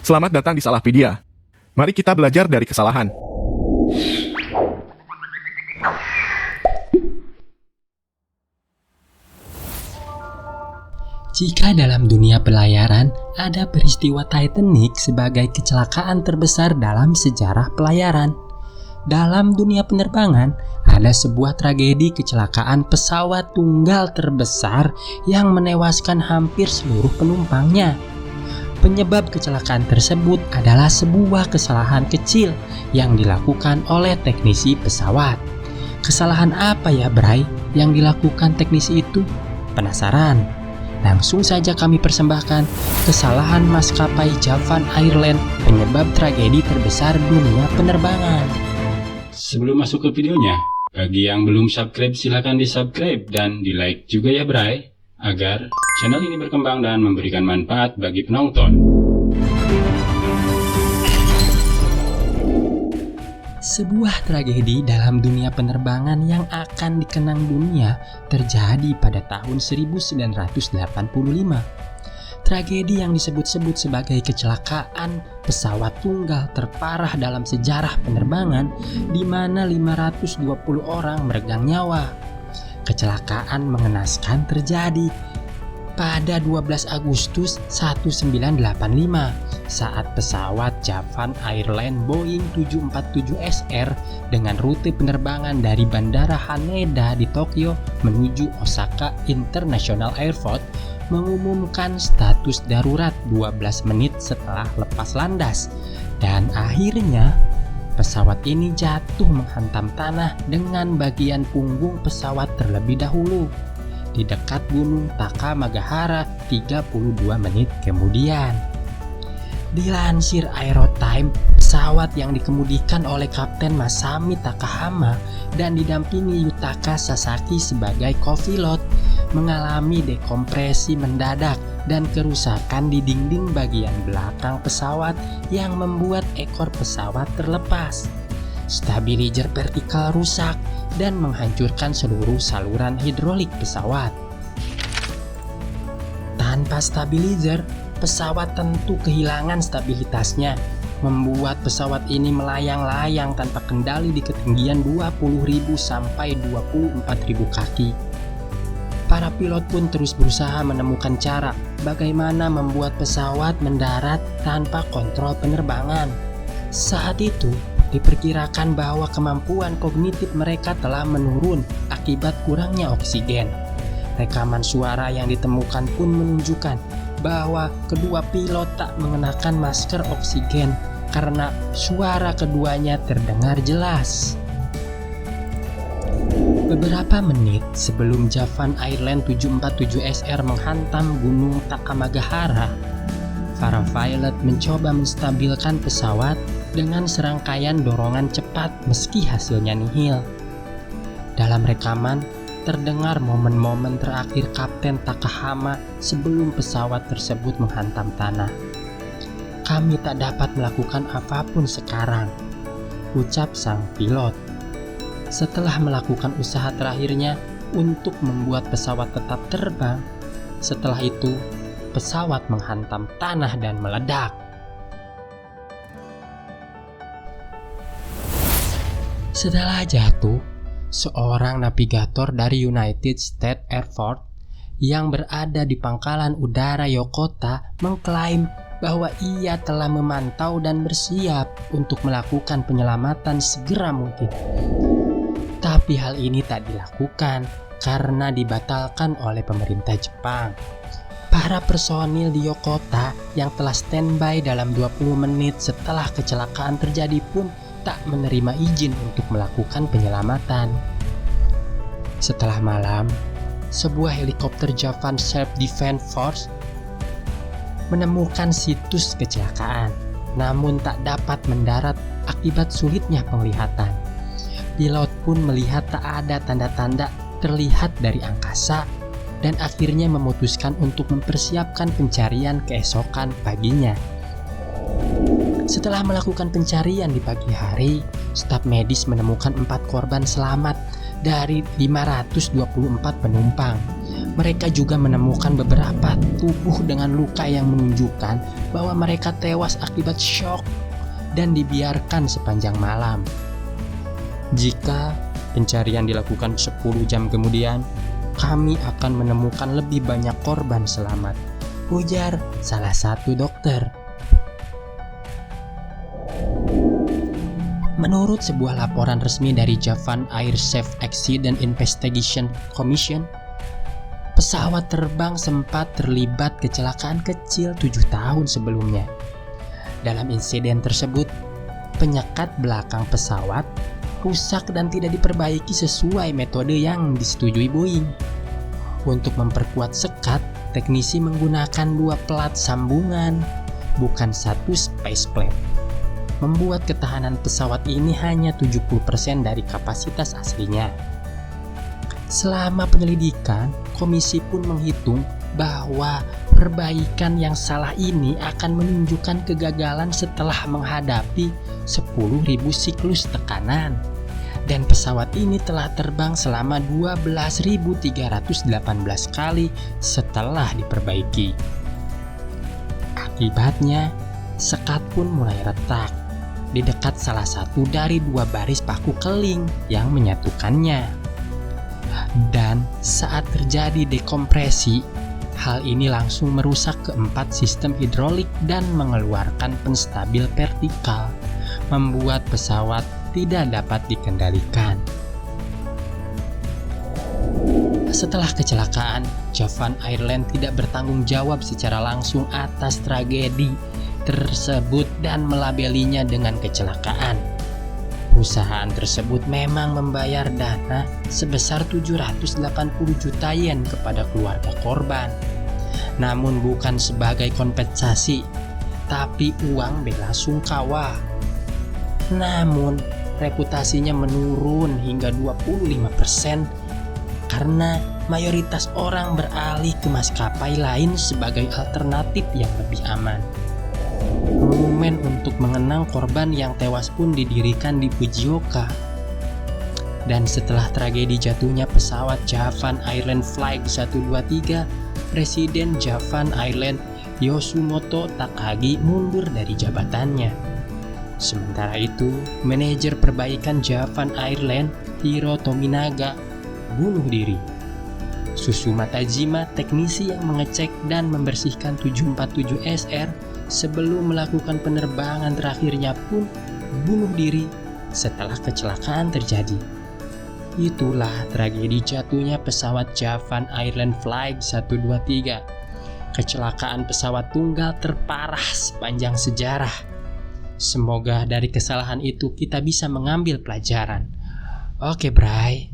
Selamat datang di Salahpedia. Mari kita belajar dari kesalahan. Jika dalam dunia pelayaran ada peristiwa Titanic sebagai kecelakaan terbesar dalam sejarah pelayaran, dalam dunia penerbangan ada sebuah tragedi kecelakaan pesawat tunggal terbesar yang menewaskan hampir seluruh penumpangnya. Penyebab kecelakaan tersebut adalah sebuah kesalahan kecil yang dilakukan oleh teknisi pesawat. Kesalahan apa ya, Bray, yang dilakukan teknisi itu? Penasaran? Langsung saja kami persembahkan kesalahan maskapai Javan Airlines penyebab tragedi terbesar dunia penerbangan. Sebelum masuk ke videonya, bagi yang belum subscribe silahkan di-subscribe dan di-like juga ya Bray, agar channel ini berkembang dan memberikan manfaat bagi penonton. Sebuah tragedi dalam dunia penerbangan yang akan dikenang dunia terjadi pada tahun 1985. Tragedi yang disebut-sebut sebagai kecelakaan pesawat tunggal terparah dalam sejarah penerbangan, di mana 520 orang meregang nyawa. Kecelakaan mengenaskan terjadi pada 12 Agustus 1985 saat pesawat Javan Airlines Boeing 747SR dengan rute penerbangan dari Bandara Haneda di Tokyo menuju Osaka International Airport mengumumkan status darurat 12 menit setelah lepas landas, dan akhirnya pesawat ini jatuh menghantam tanah dengan bagian punggung pesawat terlebih dahulu di dekat gunung Takamagahara 32 menit kemudian. Dilansir Aerotime, pesawat yang dikemudikan oleh Kapten Masami Takahama dan didampingi Yutaka Sasaki sebagai co-pilot mengalami dekompresi mendadak dan kerusakan di dinding bagian belakang pesawat yang membuat ekor pesawat terlepas. Stabilizer vertikal rusak dan menghancurkan seluruh saluran hidrolik pesawat. Tanpa stabilizer, pesawat tentu kehilangan stabilitasnya, membuat pesawat ini melayang-layang tanpa kendali di ketinggian 20.000 sampai 24.000 kaki. Para pilot pun terus berusaha menemukan cara bagaimana membuat pesawat mendarat tanpa kontrol penerbangan. Saat itu, diperkirakan bahwa kemampuan kognitif mereka telah menurun akibat kurangnya oksigen. Rekaman suara yang ditemukan pun menunjukkan bahwa kedua pilot tak mengenakan masker oksigen karena suara keduanya terdengar jelas. Beberapa menit sebelum Javan Airlines 747SR menghantam gunung Takamagahara, para pilot mencoba menstabilkan pesawat dengan serangkaian dorongan cepat meski hasilnya nihil. Dalam rekaman, terdengar momen-momen terakhir Kapten Takahama sebelum pesawat tersebut menghantam tanah. "Kami tak dapat melakukan apapun sekarang," ucap sang pilot. Setelah melakukan usaha terakhirnya untuk membuat pesawat tetap terbang, setelah itu pesawat menghantam tanah dan meledak. Setelah jatuh, seorang navigator dari United States Air Force yang berada di pangkalan udara Yokota mengklaim bahwa ia telah memantau dan bersiap untuk melakukan penyelamatan segera mungkin. Tapi hal ini tak dilakukan karena dibatalkan oleh pemerintah Jepang. Para personil di Yokota yang telah standby dalam 20 menit setelah kecelakaan terjadi pun tak menerima izin untuk melakukan penyelamatan. Setelah malam, sebuah helikopter Japan Self-Defense Force menemukan situs kecelakaan, namun tak dapat mendarat akibat sulitnya penglihatan. Pilot pun melihat tak ada tanda-tanda terlihat dari angkasa dan akhirnya memutuskan untuk mempersiapkan pencarian keesokan paginya. Setelah melakukan pencarian di pagi hari, staf medis menemukan 4 korban selamat dari 524 penumpang. Mereka juga menemukan beberapa tubuh dengan luka yang menunjukkan bahwa mereka tewas akibat shock dan dibiarkan sepanjang malam. Jika pencarian dilakukan 10 jam kemudian, kami akan menemukan lebih banyak korban selamat, ujar salah satu dokter. Menurut sebuah laporan resmi dari Javan Air Safe Accident Investigation Commission, pesawat terbang sempat terlibat kecelakaan kecil 7 tahun sebelumnya. Dalam insiden tersebut, penyekat belakang pesawat rusak dan tidak diperbaiki sesuai metode yang disetujui Boeing. Untuk memperkuat sekat, teknisi menggunakan 2 pelat sambungan, bukan satu space plate. Membuat ketahanan pesawat ini hanya 70% dari kapasitas aslinya. Selama penyelidikan, komisi pun menghitung bahwa perbaikan yang salah ini akan menunjukkan kegagalan setelah menghadapi 10.000 siklus tekanan. Dan pesawat ini telah terbang selama 12.318 kali setelah diperbaiki. Akibatnya, sekat pun mulai retak di dekat salah satu dari 2 baris paku keling yang menyatukannya. Dan saat terjadi dekompresi, hal ini langsung merusak keempat sistem hidrolik dan mengeluarkan penstabil vertikal, membuat pesawat tidak dapat dikendalikan. Setelah kecelakaan, Javan Airlines tidak bertanggung jawab secara langsung atas tragedi tersebut dan melabelinya dengan kecelakaan. Perusahaan tersebut memang membayar dana sebesar 780 juta yen kepada keluarga korban. Namun bukan sebagai kompensasi, tapi uang bela sungkawa. Namun, reputasinya menurun hingga 25% karena mayoritas orang beralih ke maskapai lain sebagai alternatif yang lebih aman. Monumen untuk mengenang korban yang tewas pun didirikan di Fujioka. Dan setelah tragedi jatuhnya pesawat Javan Airlines Flight 123, Presiden Javan Airlines Yoshimoto Takagi mundur dari jabatannya. Sementara itu, manajer perbaikan Javan Airlines Hiro Tominaga bunuh diri. Susuma Tajima, teknisi yang mengecek dan membersihkan 747 SR sebelum melakukan penerbangan terakhirnya pun bunuh diri setelah kecelakaan terjadi. Itulah tragedi jatuhnya pesawat Javan Airlines Flight 123. Kecelakaan pesawat tunggal terparah sepanjang sejarah. Semoga dari kesalahan itu kita bisa mengambil pelajaran. Oke, Bray.